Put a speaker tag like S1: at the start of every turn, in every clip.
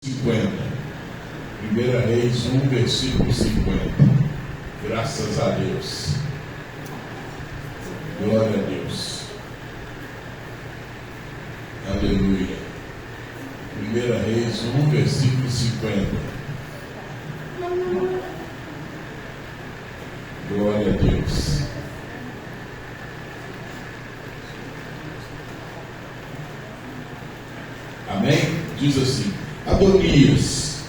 S1: 50. 1 Reis 1, versículo 50. Graças a Deus. Glória a Deus. Aleluia. 1 Reis 1, versículo 50. Glória a Deus. Amém? Diz assim: Adonias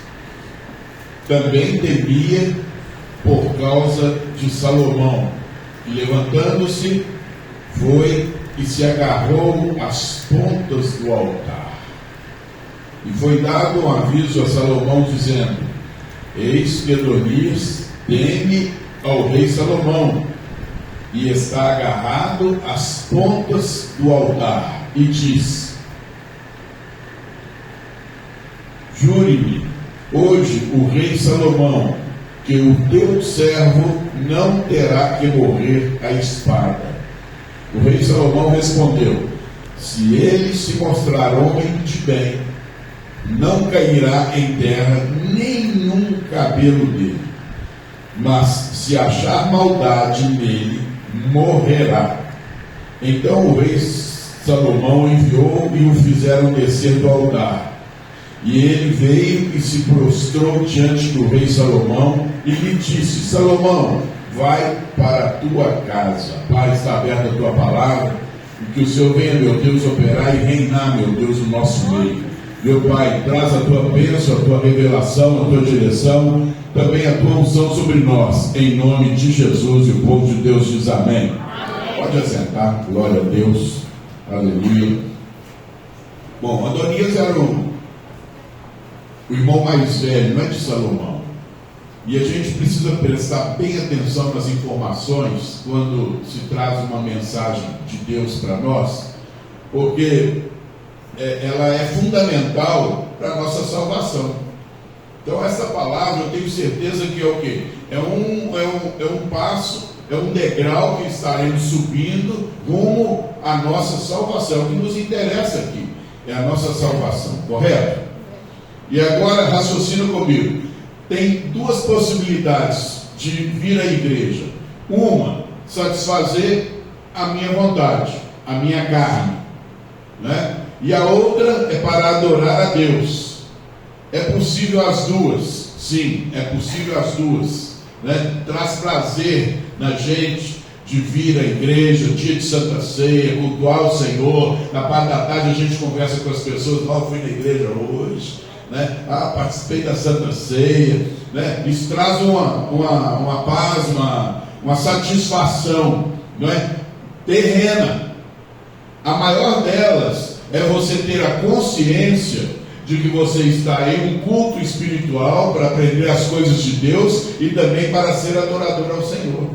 S1: também temia por causa de Salomão, e levantando-se, foi e se agarrou às pontas do altar. E foi dado um aviso a Salomão, dizendo: Eis que Adonias teme ao rei Salomão, e está agarrado às pontas do altar, e diz: Jure-me hoje o rei Salomão, que o teu servo não terá que morrer à espada. O rei Salomão respondeu: Se ele se mostrar homem de bem, não cairá em terra nenhum cabelo dele, mas se achar maldade nele, morrerá. Então o rei Salomão enviou e o fizeram descer do altar. E ele veio e se prostrou diante do rei Salomão e lhe disse: Salomão, vai para a tua casa. Pai, está aberta a tua palavra, e que o Senhor venha, meu Deus, operar e reinar, meu Deus, no nosso meio. Meu Pai, traz a tua bênção, a tua revelação, a tua direção, também a tua unção sobre nós, em nome de Jesus. E o povo de Deus diz amém. Pode assentar, glória a Deus, aleluia. Bom, Adonias era o irmão mais velho, não é de Salomão. E a gente precisa prestar bem atenção nas informações quando se traz uma mensagem de Deus para nós, porque ela é fundamental para a nossa salvação. Então essa palavra eu tenho certeza que é o quê? É um passo, é um degrau que estaremos subindo rumo à nossa salvação. O que nos interessa aqui é a nossa salvação, correto? E agora raciocina comigo. Tem duas possibilidades de vir à igreja. Uma, satisfazer a minha vontade, a minha carne, né? E a outra é para adorar a Deus. É possível as duas? Sim, é possível as duas, né? Traz prazer na gente de vir à igreja, dia de Santa Ceia, cultuar o Senhor. Na parte da tarde a gente conversa com as pessoas: ó, fui na igreja hoje, né? Participei da Santa Ceia, né? Isso traz uma paz, uma satisfação, não é? Terrena. A maior delas é você ter a consciência de que você está em um culto espiritual para aprender as coisas de Deus e também para ser adorador ao Senhor.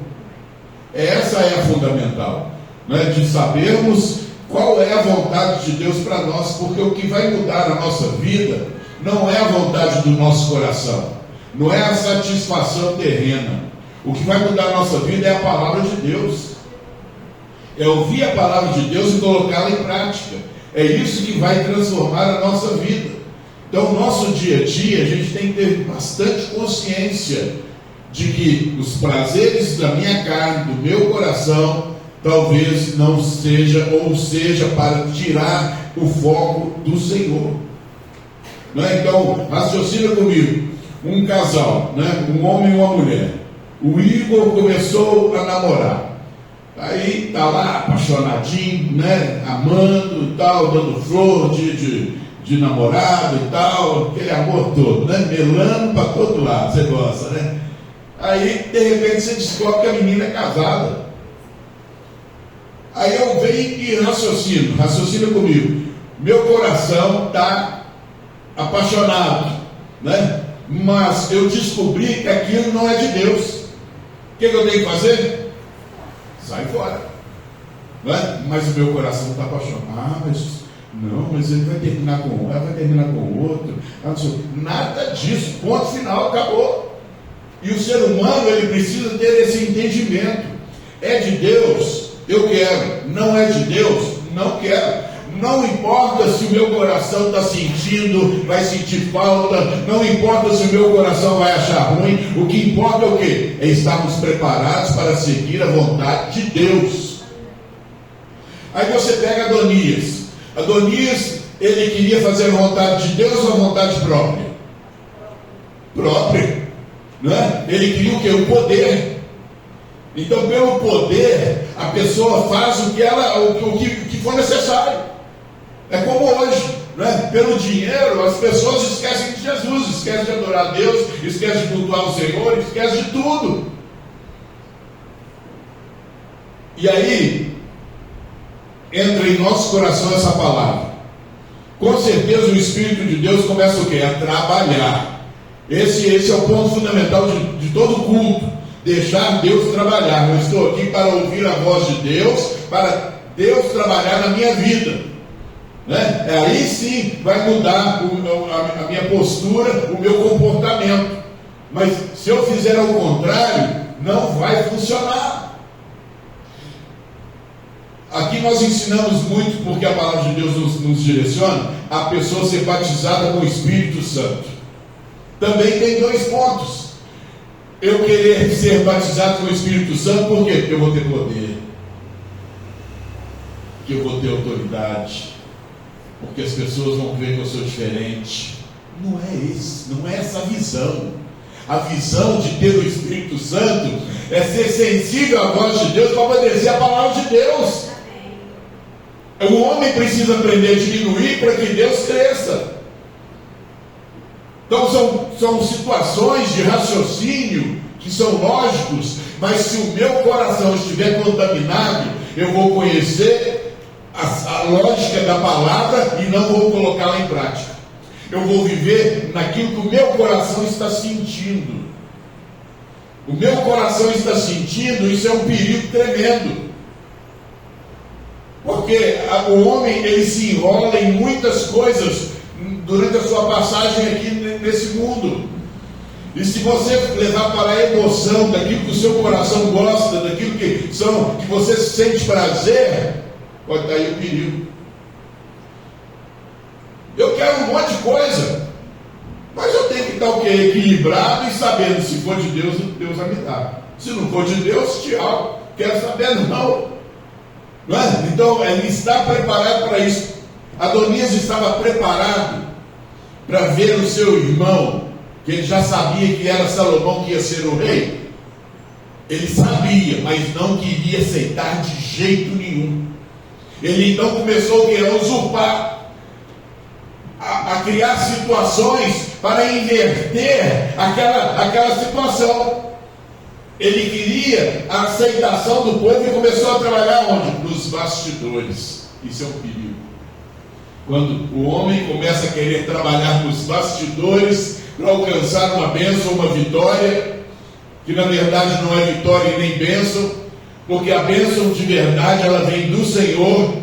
S1: Essa é a fundamental, né? De sabermos qual é a vontade de Deus para nós, porque o que vai mudar a nossa vida não é a vontade do nosso coração, não é a satisfação terrena. O que vai mudar a nossa vida é a palavra de Deus, é ouvir a palavra de Deus e colocá-la em prática. É isso que vai transformar a nossa vida. Então, no nosso dia a dia, a gente tem que ter bastante consciência de que os prazeres da minha carne, do meu coração, talvez não seja, ou seja, para tirar o foco do Senhor. Então, raciocina comigo. Um casal, né? Um homem e uma mulher. O Igor começou a namorar. Aí está lá apaixonadinho, né? Amando e tal, dando flor de namorado e tal, aquele amor todo, né? Melando para todo lado, você gosta, né? Aí, de repente, você descobre que a menina é casada. Aí eu venho e raciocina comigo. Meu coração está apaixonado, né? Mas eu descobri que aquilo não é de Deus. O que eu tenho que fazer? Sai fora, né? Mas o meu coração está apaixonado. Mas ele vai terminar com um, ela vai terminar com o outro. Nada disso, ponto final, acabou. E o ser humano, ele precisa ter esse entendimento. É de Deus, eu quero. Não é de Deus, não quero. não importa se o meu coração está sentindo, vai sentir falta, não importa se o meu coração vai achar ruim, o que importa é o quê? É estarmos preparados para seguir a vontade de Deus. Aí você pega Adonias. Adonias, ele queria fazer a vontade de Deus ou a vontade própria? Própria, né? Ele queria o quê? O poder. Então, pelo poder, a pessoa faz o que for necessário. É como hoje, né? Pelo dinheiro, as pessoas esquecem de Jesus, esquecem de adorar a Deus, esquecem de cultuar o Senhor, esquecem de tudo. E aí, entra em nosso coração essa palavra. Com certeza o Espírito de Deus começa o quê? A trabalhar. Esse é o ponto fundamental de todo culto. Deixar Deus trabalhar. Eu estou aqui para ouvir a voz de Deus, para Deus trabalhar na minha vida, né? Aí sim vai mudar a minha postura, o meu comportamento. Mas se eu fizer ao contrário, não vai funcionar. Aqui nós ensinamos muito, porque a palavra de Deus nos direciona, a pessoa ser batizada com o Espírito Santo. Também tem 2 pontos. Eu querer ser batizado com o Espírito Santo, por quê? Porque eu vou ter poder, porque eu vou ter autoridade, porque as pessoas vão ver que eu sou diferente. Não é isso, não é essa visão. A visão de ter o Espírito Santo é ser sensível à voz de Deus para obedecer a palavra de Deus. O homem precisa aprender a diminuir para que Deus cresça. Então são situações de raciocínio que são lógicos, mas se o meu coração estiver contaminado, eu vou conhecer a lógica da palavra e não vou colocá-la em prática. Eu vou viver naquilo que o meu coração está sentindo. O meu coração está sentindo, isso é um perigo tremendo. Porque o homem, ele se enrola em muitas coisas durante a sua passagem aqui nesse mundo. E se você levar para a emoção daquilo que o seu coração gosta, daquilo que você sente prazer, pode estar aí o perigo. Eu quero um monte de coisa, mas eu tenho que estar o quê? Equilibrado e sabendo, se for de Deus, Deus vai me dar. Se não for de Deus, tchau, quero saber não. Não é? Então ele está preparado para isso. Adonias estava preparado para ver o seu irmão, que ele já sabia que era Salomão que ia ser o rei. Ele sabia, mas não queria aceitar de jeito nenhum. Ele então começou a usurpar, a criar situações para inverter aquela situação. Ele queria a aceitação do povo e começou a trabalhar onde? Nos bastidores. Isso é um perigo. Quando o homem começa a querer trabalhar nos bastidores para alcançar uma bênção, uma vitória, que na verdade não é vitória e nem bênção, porque a bênção de verdade ela vem do Senhor,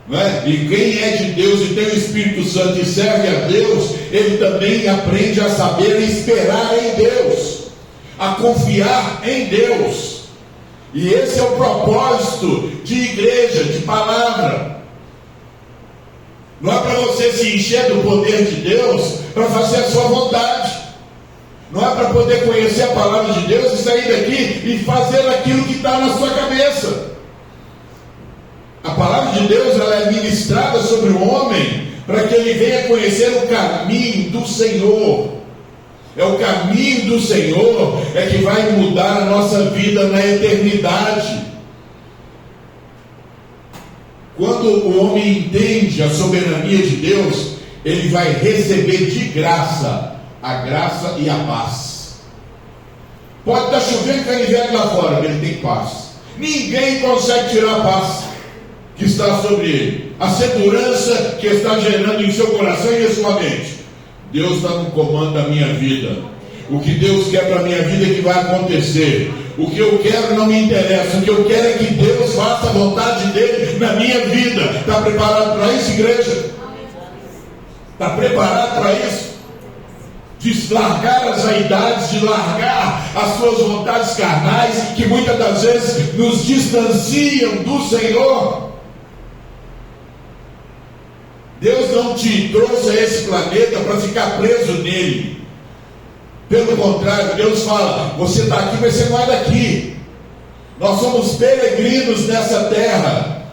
S1: não é? E quem é de Deus e tem o Espírito Santo e serve a Deus, ele também aprende a saber esperar em Deus, a confiar em Deus. E esse é o propósito de igreja, de palavra. Não é para você se encher do poder de Deus para fazer a sua vontade. Não é para poder conhecer a palavra de Deus e sair daqui e fazer aquilo que está na sua cabeça. A palavra de Deus ela é ministrada sobre o homem para que ele venha conhecer o caminho do Senhor. É o caminho do Senhor é que vai mudar a nossa vida na eternidade. Quando o homem entende a soberania de Deus, ele vai receber de graça a graça e a paz. Pode estar chovendo canivete lá fora, mas ele tem paz. Ninguém consegue tirar a paz que está sobre ele, a segurança que está gerando em seu coração e em sua mente. Deus está no comando da minha vida. O que Deus quer para a minha vida é que vai acontecer. O que eu quero não me interessa. O que eu quero é que Deus faça a vontade dele na minha vida. Está preparado para isso, igreja? Está preparado para isso? De largar as vaidades, de largar as suas vontades carnais, que muitas das vezes nos distanciam do Senhor. Deus não te trouxe a esse planeta para ficar preso nele. Pelo contrário, Deus fala: você está aqui, mas você não é daqui. Nós somos peregrinos nessa terra.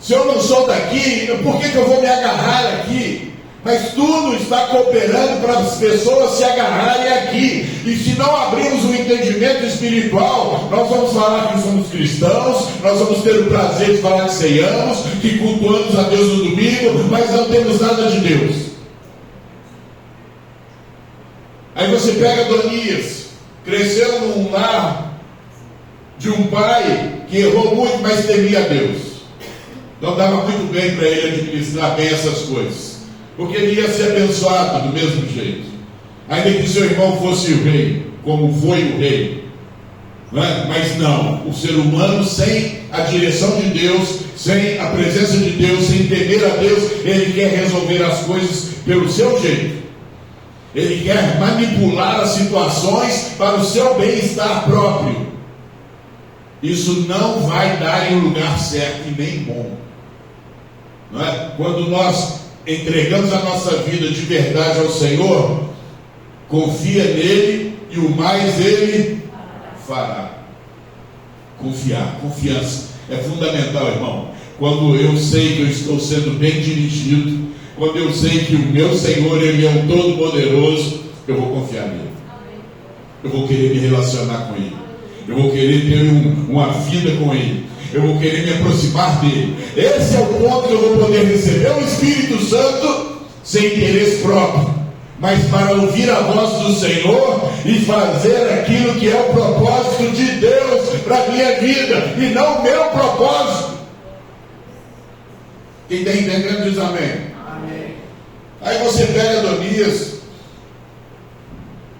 S1: Se eu não sou daqui, por que eu vou me agarrar aqui? Mas tudo está cooperando para as pessoas se agarrarem aqui. E se não abrirmos o entendimento espiritual, nós vamos falar que somos cristãos, nós vamos ter o prazer de falar que ceiamos, que cultuamos a Deus no domingo, mas não temos nada de Deus. Aí você pega Adonias, cresceu num lar de um pai que errou muito, mas temia a Deus. Não dava muito bem para ele administrar bem essas coisas, porque ele ia ser abençoado do mesmo jeito, ainda que seu irmão fosse o rei, como foi o rei. Não é? Mas não, o ser humano sem a direção de Deus, sem a presença de Deus, sem temer a Deus, ele quer resolver as coisas pelo seu jeito. Ele quer manipular as situações para o seu bem-estar próprio. Isso não vai dar em um lugar certo e nem bom. Não é? Quando nós entregamos a nossa vida de verdade ao Senhor, confia nele e o mais ele fará. Confiança é fundamental, irmão. Quando eu sei que eu estou sendo bem dirigido, quando eu sei que o meu Senhor, ele é o Todo-Poderoso, eu vou confiar nele. Eu vou querer me relacionar com ele. Eu vou querer ter uma vida com ele. Eu vou querer me aproximar dele. Esse é o ponto que eu vou poder receber o Espírito Santo sem interesse próprio, mas para ouvir a voz do Senhor e fazer aquilo que é o propósito de Deus para a minha vida, e não o meu propósito. Quem está entendendo diz amém. Amém. Aí você pega Adonias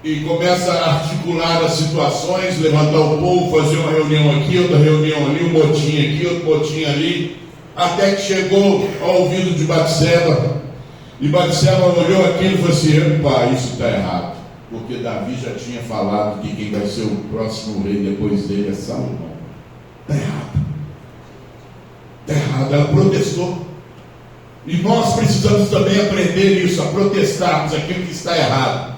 S1: e começa a articular as situações, levantar o povo, fazer uma reunião aqui, outra reunião ali, um motim aqui, outro motim ali, até que chegou ao ouvido de Batseba. E Batseba olhou aquilo e falou assim: epa, isso está errado, porque Davi já tinha falado que quem vai ser o próximo rei depois dele é Salomão. Está errado. Está errado. Ela protestou. E nós precisamos também aprender isso, a protestarmos aquilo que está errado,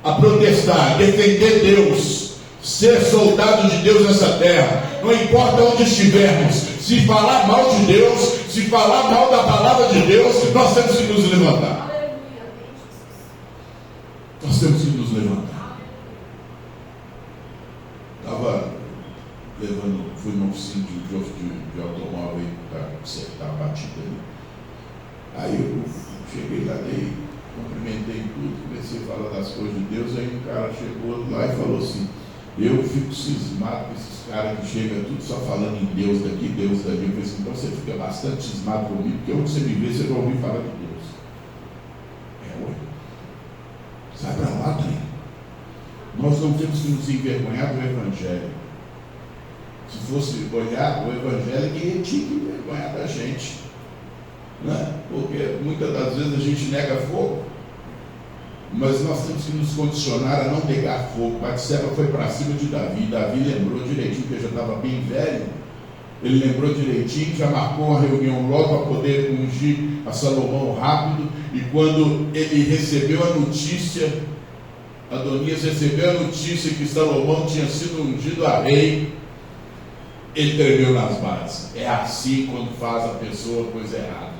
S1: a protestar, defender Deus, ser soldado de Deus nessa terra. Não importa onde estivermos, se falar mal de Deus, se falar mal da palavra de Deus, nós temos que nos levantar. Nós temos que nos levantar. Fui numa oficina de automóvel para acertar a batida ali. Aí eu cheguei lá, cumprimentei tudo, comecei a falar das coisas de Deus. Aí um cara chegou lá e falou assim: eu fico cismado com esses caras que chegam tudo só falando em Deus daqui, Deus dali. Eu falei assim: então você fica bastante cismado comigo, porque onde você me vê, você vai ouvir falar de Deus. Ué. Sai para lá, Trem. Nós não temos que nos envergonhar do Evangelho. Se fosse olhar o Evangelho, quem tinha que envergonhar da gente? Né? Porque muitas das vezes a gente nega fogo, mas nós temos que nos condicionar a não negar fogo. Batseba foi para cima de Davi. Davi lembrou direitinho, que ele já estava bem velho. Ele lembrou direitinho, já marcou uma reunião logo para poder ungir a Salomão rápido. E quando ele recebeu a notícia, Adonias recebeu a notícia que Salomão tinha sido ungido a rei, ele tremeu nas bases. É assim quando faz a pessoa coisa errada.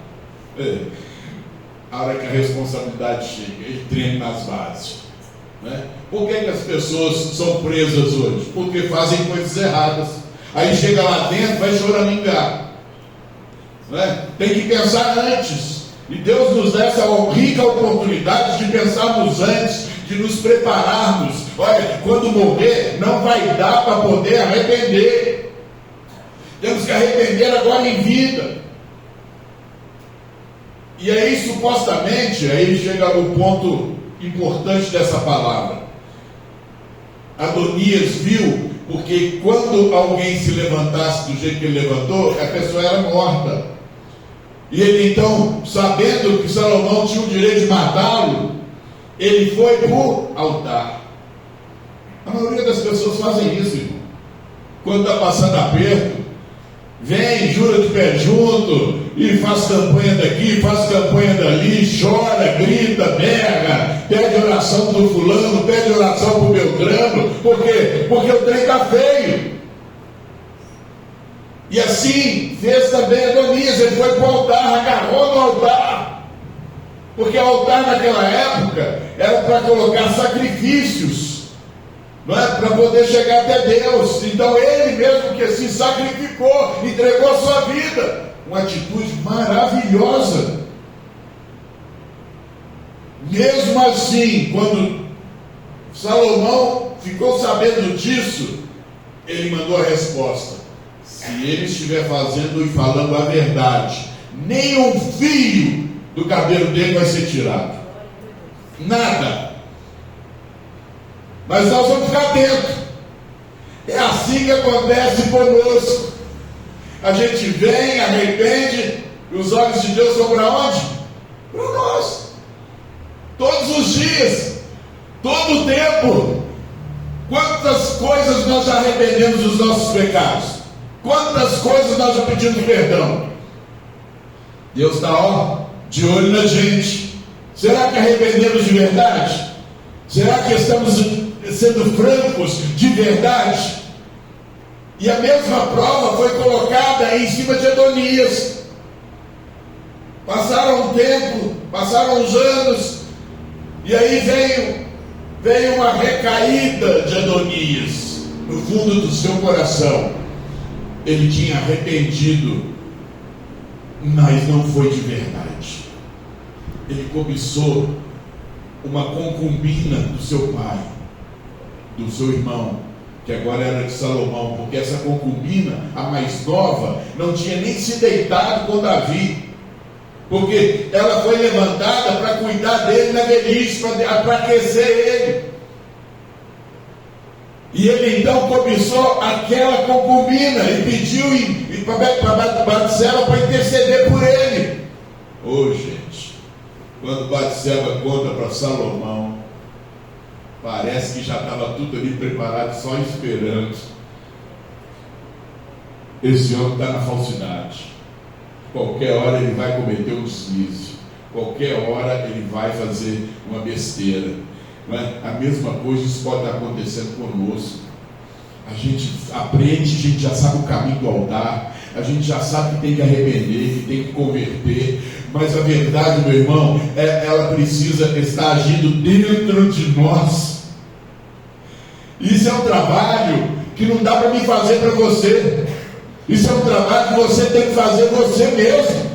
S1: A hora que a responsabilidade chega, ele treme nas bases. Né? Por que as pessoas são presas hoje? Porque fazem coisas erradas. Aí chega lá dentro, vai choramingar. Né? Tem que pensar antes. E Deus nos dá essa rica oportunidade de pensarmos antes, de nos prepararmos. Olha, quando morrer, não vai dar para poder arrepender. Temos que arrepender agora em vida. E aí, supostamente, aí chega o ponto importante dessa palavra. Adonias viu, porque quando alguém se levantasse do jeito que ele levantou, a pessoa era morta. E ele então, sabendo que Salomão tinha o direito de matá-lo, ele foi para o altar. A maioria das pessoas fazem isso, irmão. Quando está passando aperto, vem, jura de pé junto, e faz campanha daqui, faz campanha dali, chora, grita, berra, pede oração do fulano, pede oração pro Beltrano. Por quê? Porque o trem está feio. E assim fez também Adonias. Ele foi para o altar, agarrou no altar, porque o altar naquela época era para colocar sacrifícios, não é? Para poder chegar até Deus. Então ele mesmo que se sacrificou, entregou a sua vida. Uma atitude maravilhosa. Mesmo assim, quando Salomão ficou sabendo disso, ele mandou a resposta: se ele estiver fazendo e falando a verdade, nem um fio do cabelo dele vai ser tirado. Nada. Mas nós vamos ficar atentos. É assim que acontece conosco. A gente vem, arrepende, e os olhos de Deus são para onde? Para nós. Todos os dias, todo o tempo. Quantas coisas nós já arrependemos dos nossos pecados? Quantas coisas nós já pedimos perdão? Deus está de olho na gente. Será que arrependemos de verdade? Será que estamos sendo francos de verdade? E a mesma prova foi colocada em cima de Adonias. Passaram um tempo, passaram uns anos, e aí veio uma recaída de Adonias no fundo do seu coração. Ele tinha arrependido, mas não foi de verdade. Ele cobiçou uma concubina do seu pai, do seu irmão, que agora era de Salomão, porque essa concubina, a mais nova, não tinha nem se deitado com Davi, porque ela foi levantada para cuidar dele na velhice, para aquecer ele. E ele então cobiçou aquela concubina e pediu para Batseba para interceder por ele. Gente, quando Batseba conta para Salomão, parece que já estava tudo ali preparado, só esperando. Esse homem está na falsidade. Qualquer hora ele vai cometer um deslize. Qualquer hora ele vai fazer uma besteira. Não é? A mesma coisa, isso pode estar acontecendo conosco. A gente aprende, a gente já sabe o caminho do altar, a gente já sabe que tem que arrepender, que tem que converter, mas a verdade, meu irmão, ela precisa estar agindo dentro de nós. Isso é um trabalho que não dá para mim fazer para você. Isso é um trabalho que você tem que fazer você mesmo,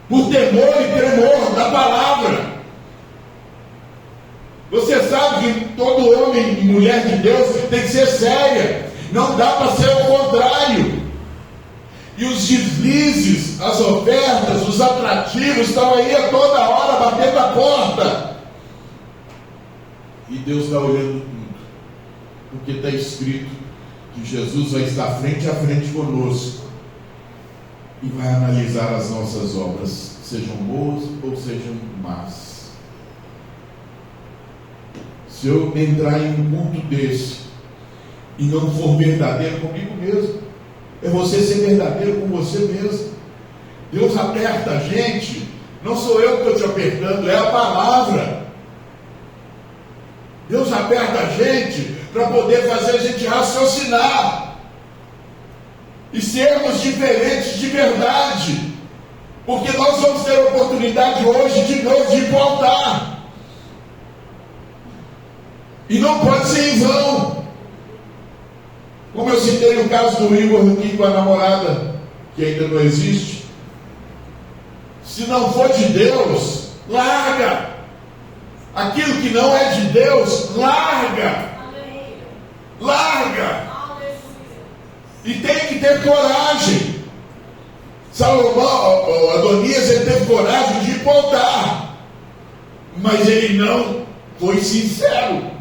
S1: por temor e tremor da palavra. Você sabe que todo homem e mulher de Deus tem que ser séria. Não dá para ser o contrário. E os deslizes, as ofertas, os atrativos estão aí a toda hora batendo a porta. E Deus está olhando tudo. Porque está escrito que Jesus vai estar frente a frente conosco e vai analisar as nossas obras, sejam boas ou sejam más. Se eu entrar em um culto desse e não for verdadeiro comigo mesmo, é você ser verdadeiro com você mesmo. Deus aperta a gente, não sou eu que estou te apertando, é a palavra. Deus aperta a gente para poder fazer a gente raciocinar e sermos diferentes de verdade, porque nós vamos ter a oportunidade hoje de novo de ir para o altar. E não pode ser em vão. Como eu citei no caso do Igor aqui com a namorada, que ainda não existe. Se não for de Deus, larga. Aquilo que não é de Deus, larga. Larga. E tem que ter coragem. Salomão, Adonias, ele teve coragem de ir para o altar, mas ele não foi sincero.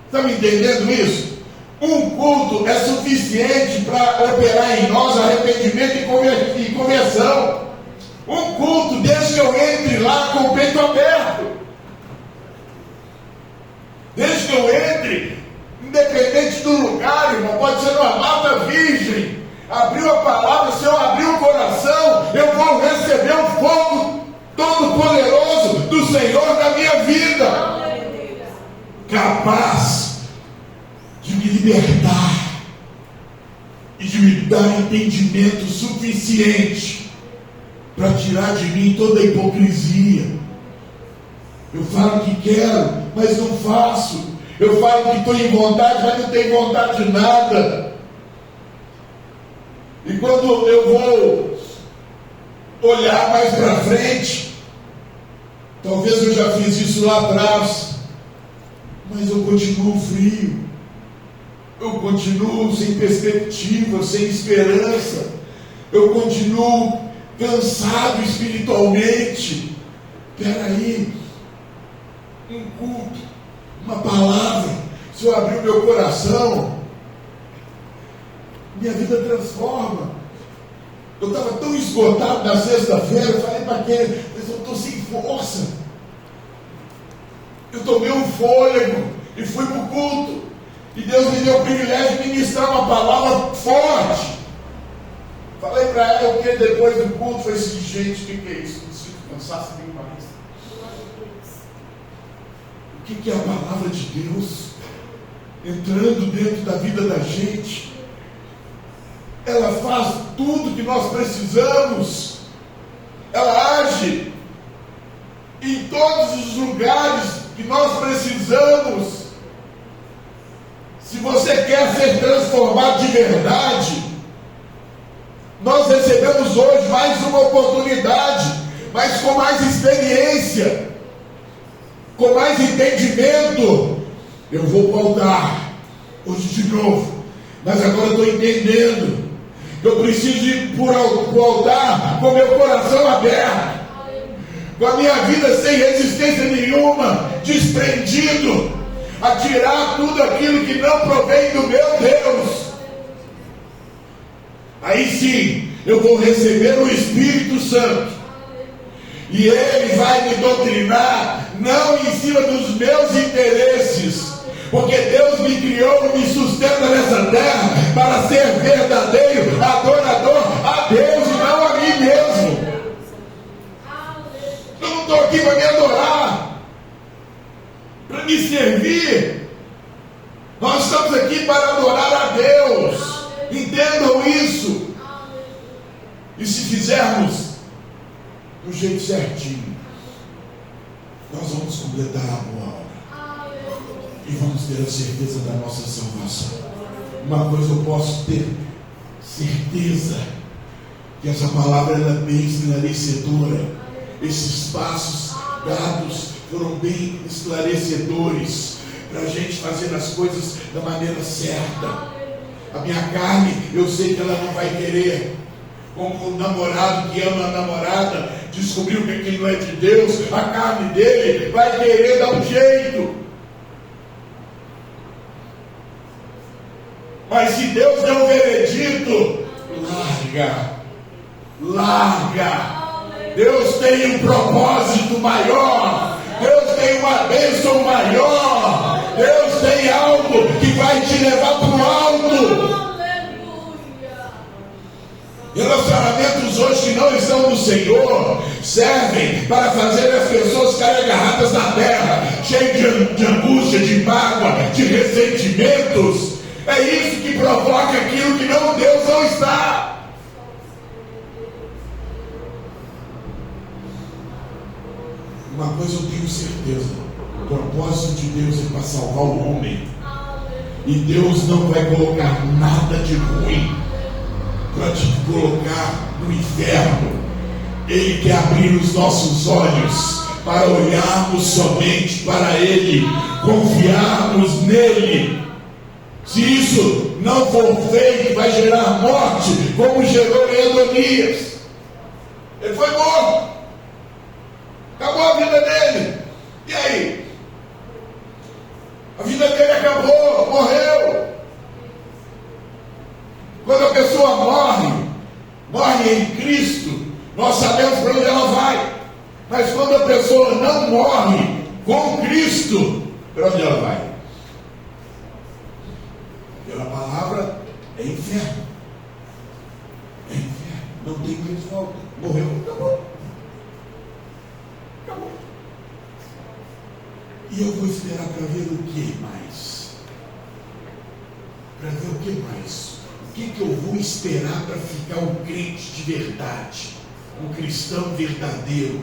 S1: Está me entendendo isso? Um culto é suficiente para operar em nós arrependimento e conversão. Um culto, desde que eu entre lá com o peito aberto, desde que eu entre, independente do lugar, irmão, pode ser numa mata virgem, abriu a palavra, se eu abrir o coração, eu vou receber o fogo todo-poderoso do Senhor na minha vida, capaz de me libertar e de me dar entendimento suficiente para tirar de mim toda a hipocrisia. Eu falo que quero, mas não faço. Eu falo que estou em vontade, mas não tenho vontade de nada. E quando eu vou olhar mais para frente, talvez eu já fiz isso lá atrás, mas eu continuo frio, eu continuo sem perspectiva, sem esperança, eu continuo cansado espiritualmente. Espera aí, um culto, uma palavra, se eu abrir o meu coração, minha vida transforma. Eu estava tão esgotado na sexta-feira, eu falei para quem? Mas eu estou sem força. Eu tomei um fôlego e fui para o culto. E Deus me deu o privilégio de ministrar uma palavra forte. Falei para ela o que depois do culto, falei assim, gente, o que é isso? Não sinto cansaço nenhum mais. O que é a palavra de Deus entrando dentro da vida da gente? Ela faz tudo que nós precisamos. Ela age em todos os lugares que nós precisamos. Se você quer ser transformado de verdade, nós recebemos hoje mais uma oportunidade, mas com mais experiência, com mais entendimento. Eu vou voltar hoje de novo, mas agora estou entendendo. Eu preciso ir para o altar com meu coração aberto, com a minha vida sem resistência nenhuma, desprendido, a tirar tudo aquilo que não provém do meu Deus. Aí sim, eu vou receber o Espírito Santo, e Ele vai me doutrinar, não em cima dos meus interesses, porque Deus me criou e me sustenta nessa terra para ser verdadeiro adorador a Deus e não a mim mesmo. Eu não estou aqui para me adorar, para me servir. Nós estamos aqui para adorar a Deus. Entendam isso. E se fizermos do jeito certinho, nós vamos completar a boa obra e vamos ter a certeza da nossa salvação. Uma coisa eu posso ter certeza, que essa palavra ela é bem esclarecedora. Esses passos dados foram bem esclarecedores para a gente fazer as coisas da maneira certa. A minha carne, eu sei que ela não vai querer. Como o namorado que ama a namorada descobriu que aquilo não é de Deus, a carne dele vai querer dar um jeito. Mas se Deus der um veredito, larga. Deus tem um propósito maior. Deus tem uma bênção maior. Deus tem algo que vai te levar para o alto. Relacionamentos hoje que não estão no Senhor servem para fazer as pessoas ficarem agarradas na terra, cheias de angústia, de mágoa, de ressentimentos. É isso que provoca aquilo que Deus não está. Uma coisa eu tenho certeza: o propósito de Deus é para salvar o homem. E Deus não vai colocar nada de ruim para te colocar no inferno. Ele quer abrir os nossos olhos para olharmos somente para Ele, confiarmos nele. Se isso não for feito, vai gerar morte, como gerou em Adonias. Ele foi morto, acabou a vida dele. E aí? A vida dele acabou, morreu. Quando a pessoa morre em Cristo, nós sabemos para onde ela vai. Mas quando a pessoa não morre com Cristo, para onde ela vai? Pela palavra, é inferno. Não tem mais volta. Morreu, acabou. Acabou. E eu vou esperar para ver o que mais? Para ver o que mais? O que eu vou esperar para ficar um crente de verdade? Um cristão verdadeiro?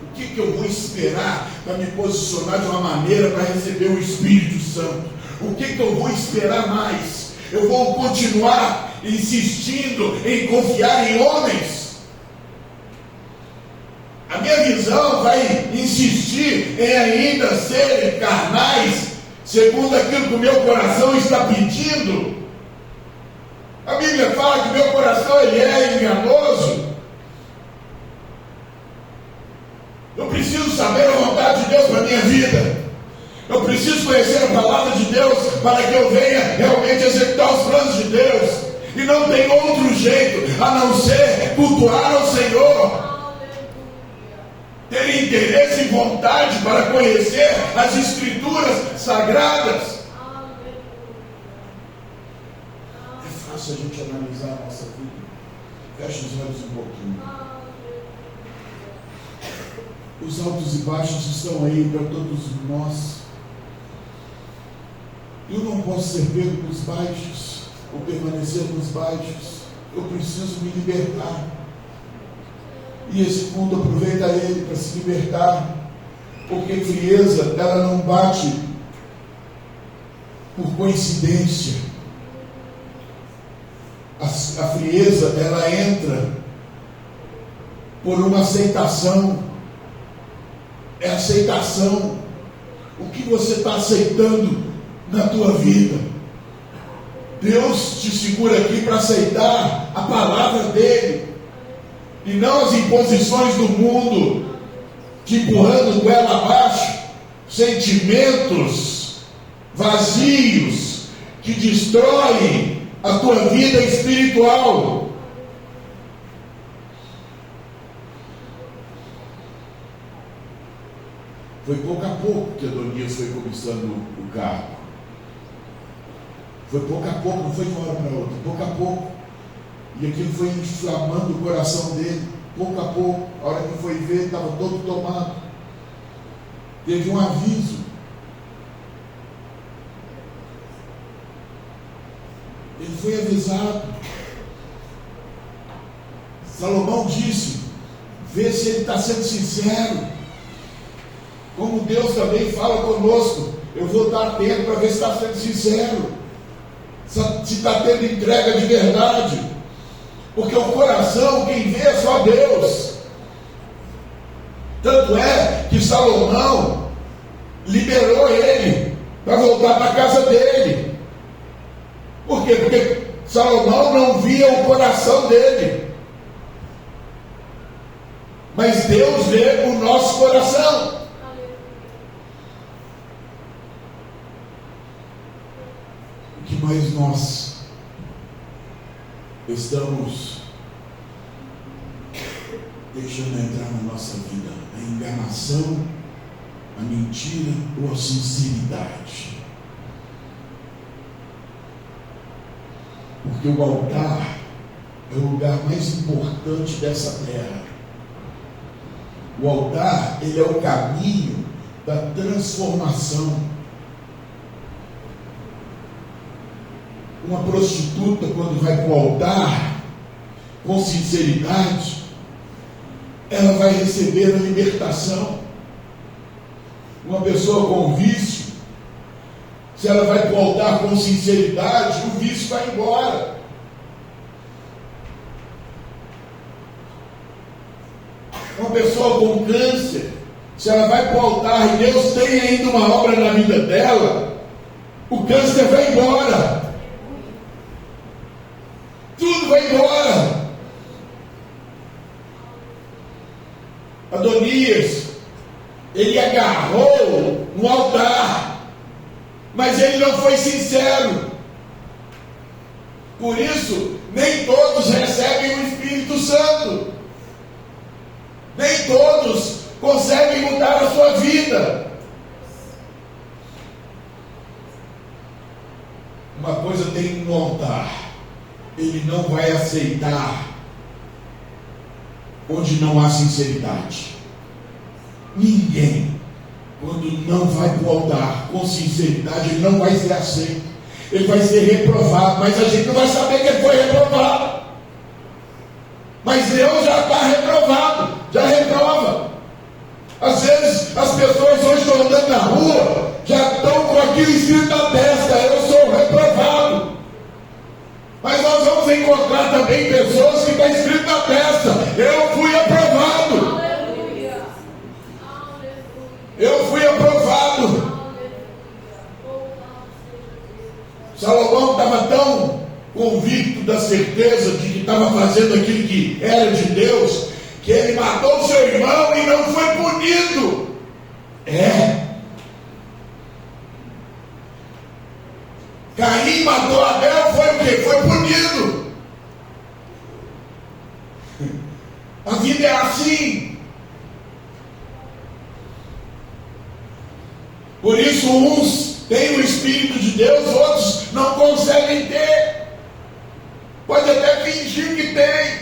S1: O que eu vou esperar para me posicionar de uma maneira para receber o Espírito Santo? O que eu vou esperar mais? Eu vou continuar insistindo em confiar em homens? A minha visão vai insistir em ainda serem carnais, segundo aquilo que o meu coração está pedindo? A Bíblia fala que meu coração ele é enganoso. Eu preciso saber a vontade de Deus para a minha vida. Eu preciso conhecer a palavra de Deus para que eu venha realmente executar os planos de Deus. E não tem outro jeito a não ser cultuar ao Senhor. Ter interesse e vontade para conhecer as Escrituras Sagradas. É fácil a gente analisar a nossa vida. Feche os olhos um pouquinho. Os altos e baixos estão aí para todos nós. Eu não posso ser pego nos baixos, ou permanecer nos baixos. Eu preciso me libertar. E esse mundo aproveita ele para se libertar, porque frieza, ela não bate por coincidência. A frieza, ela entra por uma aceitação. É aceitação. O que você está aceitando na tua vida? Deus te segura aqui para aceitar a palavra dele, e não as imposições do mundo, te empurrando goela abaixo, sentimentos vazios, que destroem a tua vida espiritual. Foi pouco a pouco que Adonias foi cobiçando o cargo. Foi pouco a pouco, não foi de uma hora para outra, pouco a pouco. E aquilo foi inflamando o coração dele, pouco a pouco. A hora que foi ver, estava todo tomado. Teve um aviso. Ele foi avisado. Salomão disse: vê se ele está sendo sincero. Como Deus também fala conosco, eu vou estar atento para ver se está sendo sincero, se está tendo entrega de verdade. Porque o coração, quem vê é só Deus. Tanto é que Salomão liberou ele para voltar para a casa dele. Por quê? Porque Salomão não via o coração dele, mas Deus vê o nosso coração. O que mais nós estamos deixando entrar na nossa vida? A enganação, a mentira ou a sinceridade? Porque o altar é o lugar mais importante dessa terra. O altar, ele é o caminho da transformação. Uma prostituta, quando vai para o altar com sinceridade, ela vai receber a libertação. Uma pessoa com vício, se ela vai para o altar com sinceridade, o vício vai embora. Uma pessoa com câncer, se ela vai para o altar e Deus tem ainda uma obra na vida dela, o câncer vai embora. Tudo vai embora. Adonias, ele agarrou no altar, mas ele não foi sincero. Por isso, nem todos recebem o Espírito Santo. Nem todos conseguem mudar a sua vida. Uma coisa tem no altar: ele não vai aceitar onde não há sinceridade. Ninguém, quando não vai para o altar com sinceridade, ele não vai ser aceito. Ele vai ser reprovado, mas a gente não vai saber que ele foi reprovado. Mas Deus já está reprovado, já reprova. Às vezes as pessoas hoje estão andando na rua, já estão com aquilo escrito na testa: eu sou reprovado. Mas nós vamos encontrar também pessoas que está escrito na testa: eu fui aprovado. Aleluia. Eu fui aprovado. Salomão estava tão convicto da certeza de que estava fazendo aquilo que era de Deus, que ele matou seu irmão e não foi punido. Caim matou Abel, foi o quê? Foi punido. A vida é assim. Por isso uns têm o Espírito de Deus, outros não conseguem ter. Pode até fingir que tem,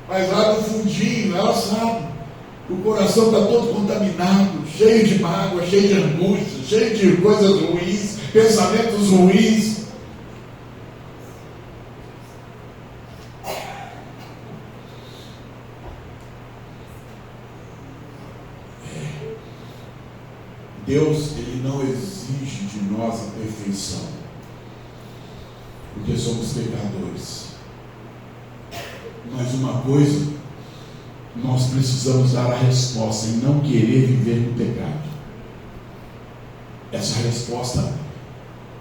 S1: mas lá no fundinho ela sabe, o coração está todo contaminado, cheio de mágoa, cheio de angústia, cheio de coisas ruins, pensamentos ruins. Deus, Ele não exige de nós a perfeição, porque somos pecadores. Mas uma coisa, nós precisamos dar a resposta e não querer viver no pecado. Essa resposta,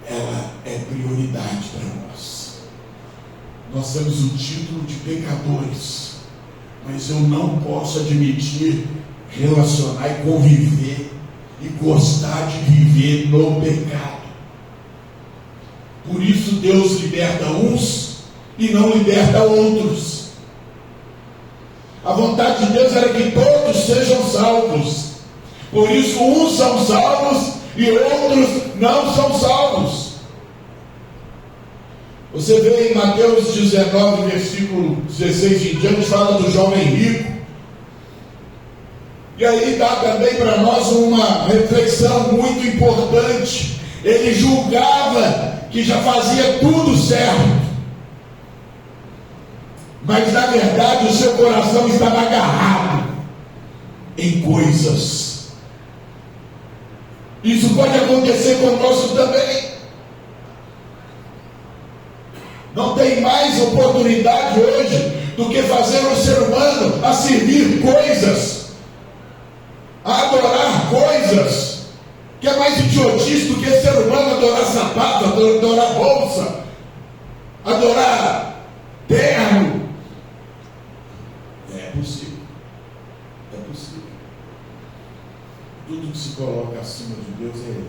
S1: ela é prioridade para nós. Nós temos o título de pecadores, mas eu não posso admitir, relacionar e conviver e gostar de viver no pecado. Por isso Deus liberta uns e não liberta outros. A vontade de Deus era que todos sejam salvos. Por isso uns são salvos e outros não são salvos. Você vê em Mateus 19, versículo 16 em diante, fala do jovem rico. E aí dá também para nós uma reflexão muito importante. Ele julgava que já fazia tudo certo, mas na verdade o seu coração estava agarrado em coisas. Isso pode acontecer conosco também. Não tem mais oportunidade hoje do que fazer o ser humano a servir coisas, a adorar coisas. Que é mais idiotice do que ser humano adorar sapato, adorar bolsa, adorar terno. É possível. É possível. Tudo que se coloca acima de Deus é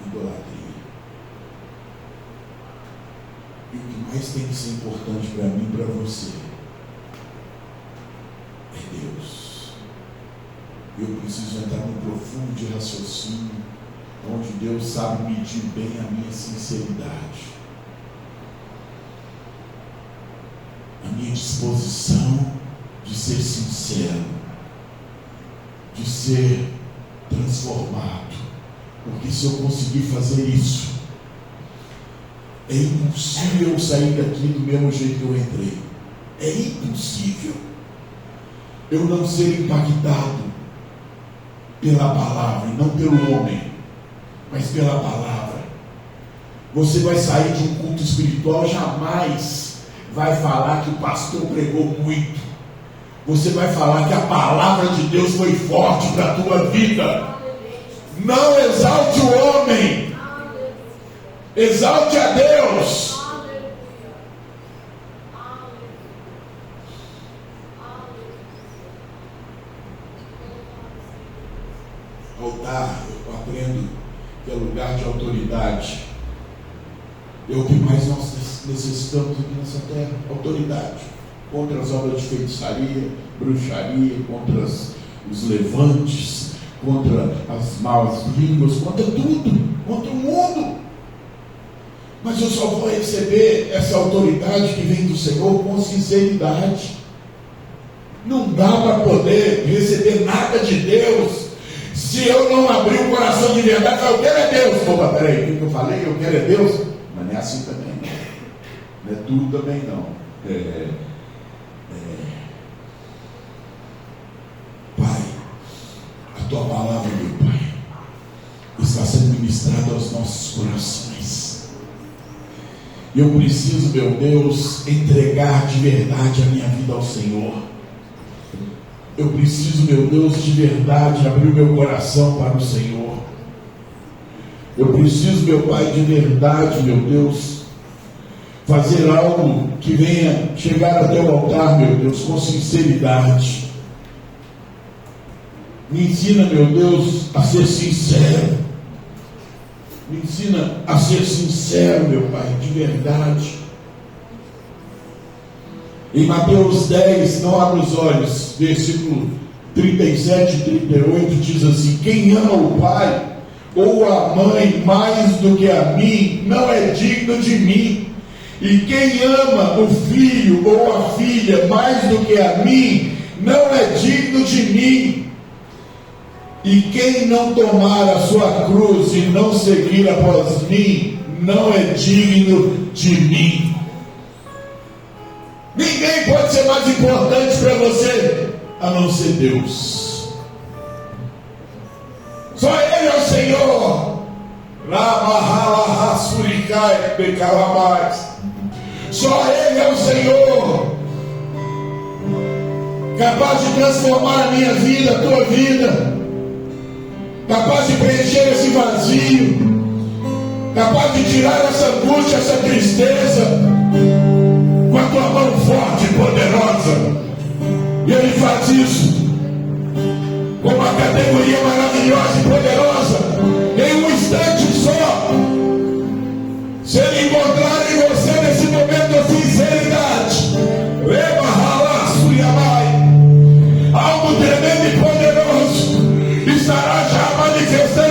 S1: idolatria. E o que mais tem que ser importante para mim e para você é Deus. Eu preciso entrar no profundo de raciocínio, onde Deus sabe medir bem a minha sinceridade, a minha disposição de ser sincero, de ser transformado. Porque se eu conseguir fazer isso, é impossível sair daqui do mesmo jeito que eu entrei. É impossível eu não ser impactado pela palavra, e não pelo homem, mas pela palavra. Você vai sair de um culto espiritual, jamais vai falar que o pastor pregou muito. Você vai falar que a palavra de Deus foi forte para a tua vida. Não exalte o homem, exalte a Deus. Altar, eu aprendo que é lugar de autoridade. É o que mais nós necessitamos aqui nessa terra: autoridade contra as obras de feitiçaria, bruxaria, contra os levantes, contra as más línguas, contra tudo, contra o mundo. Mas eu só vou receber essa autoridade que vem do Senhor com sinceridade. Não dá para poder receber nada de Deus se eu não abrir o coração de verdade e falar, eu quero é Deus. Opa, peraí, o que eu falei? Eu quero é Deus? Mas não é assim também, não é tudo também não. Pai, a tua palavra, meu Pai, está sendo ministrada aos nossos corações. Eu preciso, meu Deus, entregar de verdade a minha vida ao Senhor. Eu preciso, meu Deus, de verdade abrir o meu coração para o Senhor. Eu preciso, meu Pai, de verdade, meu Deus, fazer algo que venha chegar até o altar, meu Deus, com sinceridade. Me ensina, meu Deus, a ser sincero. Me ensina a ser sincero, meu Pai, de verdade. Em Mateus 10, não abra os olhos, versículo 37 e 38, diz assim: quem ama o pai ou a mãe mais do que a mim, não é digno de mim. E quem ama o filho ou a filha mais do que a mim, não é digno de mim. E quem não tomar a sua cruz e não seguir após mim, não é digno de mim. Ninguém pode ser mais importante para você a não ser Deus. Só Ele é o Senhor. Só Ele é o Senhor, capaz de transformar a minha vida, a tua vida, capaz de preencher esse vazio, capaz de tirar essa angústia, essa tristeza, com a tua mão forte e poderosa. E Ele faz isso com uma categoria maravilhosa e poderosa, em um instante só. Se Ele encontrar em você nesse momento a sinceridade, algo tremendo e poderoso estará já manifestando